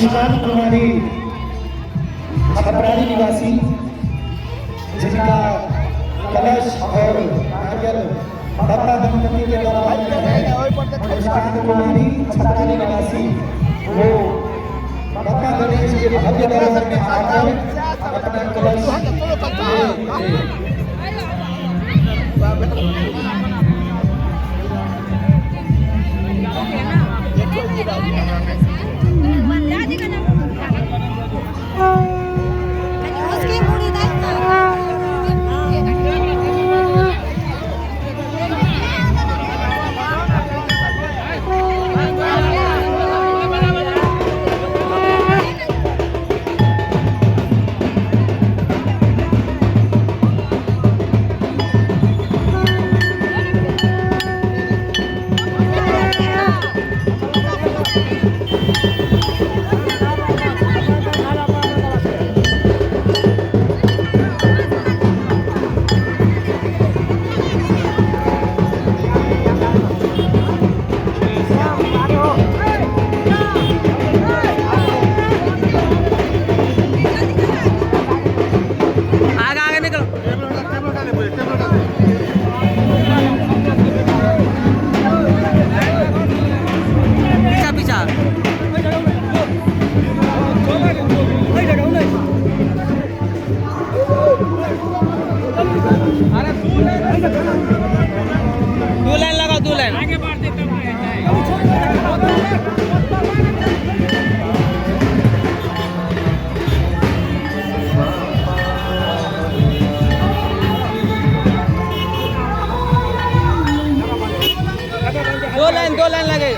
मुस्कान कुमारी छपरारी निवासी जिनका कलश और नारियल दत्ता दंपति के द्वारा मुस्कान कुमारी छपरारी निवासी वो बाबा गणेश के भव्य दर्शन में आकर अपना कलश दो लाइन लगे।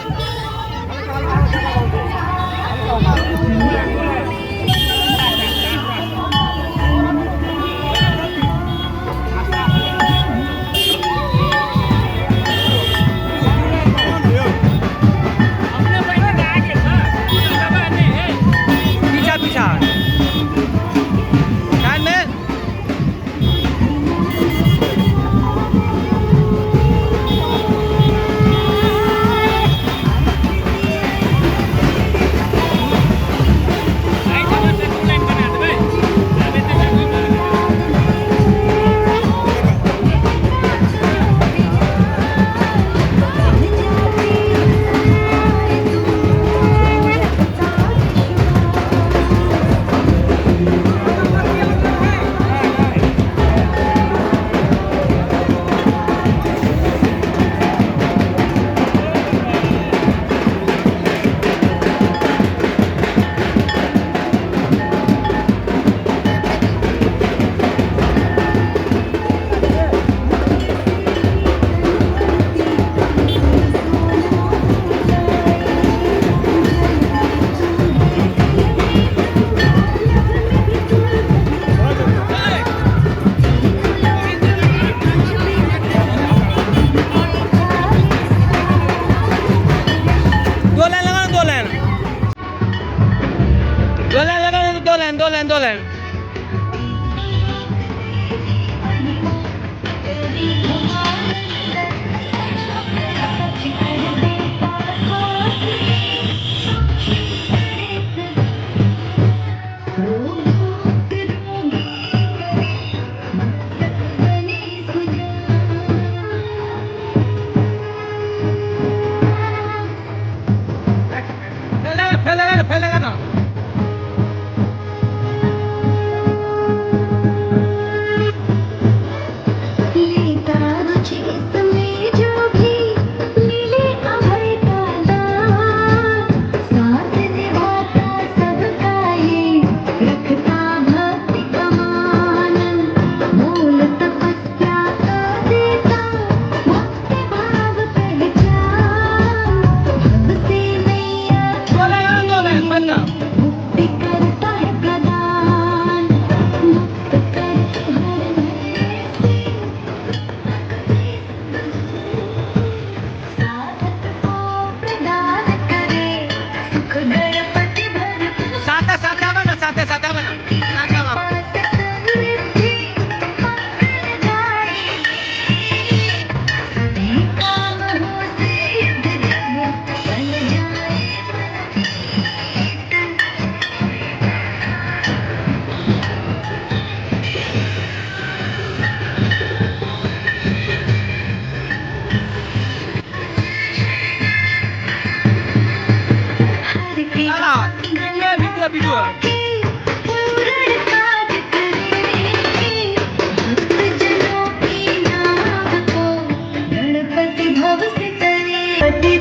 वीडियो है।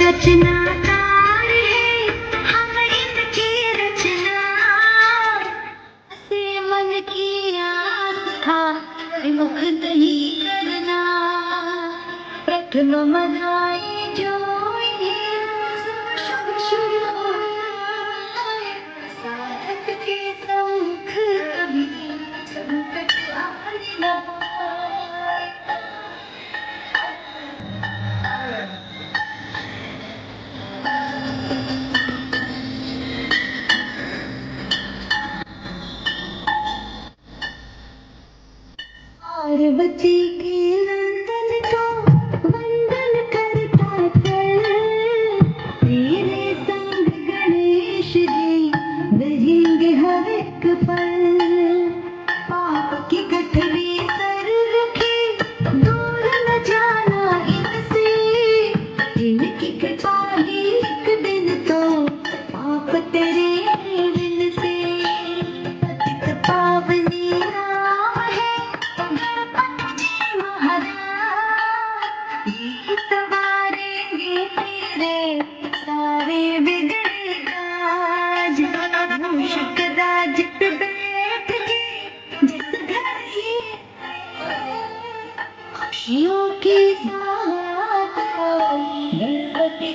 रचनाकार है हम इनकी रचना से मन की आस्था मुख नहीं करना प्रथम मनाए जो शुभ शुरू साधक के सम्मुख कभी संकट आने न पाए। पार्वती के नंदन को वंदन करता चल तेरे संग गणेश जी रहेंगे हर एक पल पाप की गठरी सर रखे दूर न जाना इनसे इनकी कृपा ही एक दिन तो पाप तेरे दिन से पतित पावनी नाम है सवारेंगे तेरे सारे बिगड़े काज मूषक राज पे बैठ के जिस घर ही खुशियों की साथ गणपति